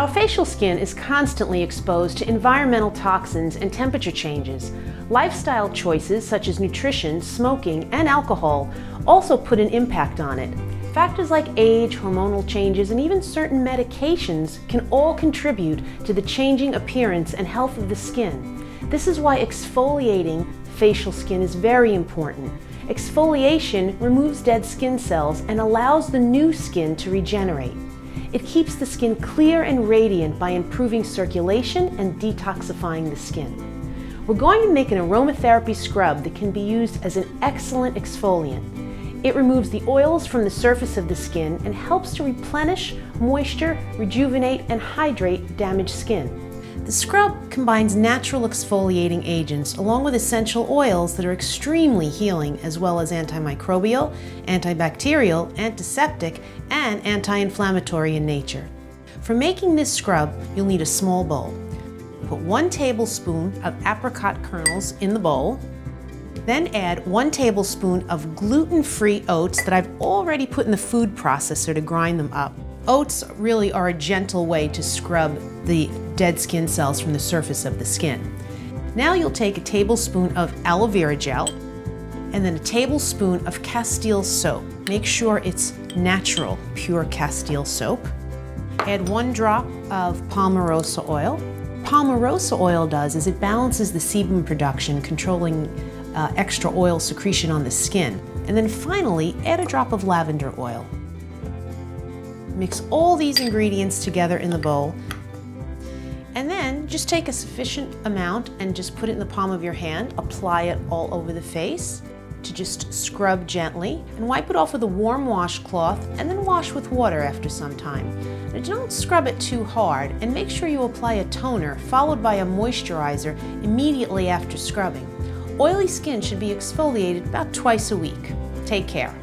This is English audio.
Our facial skin is constantly exposed to environmental toxins and temperature changes. Lifestyle choices such as nutrition, smoking, and alcohol also put an impact on it. Factors like age, hormonal changes, and even certain medications can all contribute to the changing appearance and health of the skin. This is why exfoliating facial skin is very important. Exfoliation removes dead skin cells and allows the new skin to regenerate. It keeps the skin clear and radiant by improving circulation and detoxifying the skin. We're going to make an aromatherapy scrub that can be used as an excellent exfoliant. It removes the oils from the surface of the skin and helps to replenish, moisture, rejuvenate, and hydrate damaged skin. The scrub combines natural exfoliating agents along with essential oils that are extremely healing, as well as antimicrobial, antibacterial, antiseptic, and anti-inflammatory in nature. For making this scrub, you'll need a small bowl. Put 1 tablespoon of apricot kernels in the bowl. Then add 1 tablespoon of gluten-free oats that I've already put in the food processor to grind them up. Oats really are a gentle way to scrub the dead skin cells from the surface of the skin. Now you'll take a tablespoon of aloe vera gel and then a tablespoon of castile soap. Make sure it's natural, pure castile soap. Add 1 drop of palma rosa oil. Palma rosa oil does is it balances the sebum production, controlling extra oil secretion on the skin. And then finally, add a drop of lavender oil. Mix all these ingredients together in the bowl, and then just take a sufficient amount and just put it in the palm of your hand. Apply it all over the face to just scrub gently, and wipe it off with a warm washcloth, and then wash with water after some time. Now, don't scrub it too hard, and make sure you apply a toner followed by a moisturizer immediately after scrubbing. Oily skin should be exfoliated about twice a week. Take care.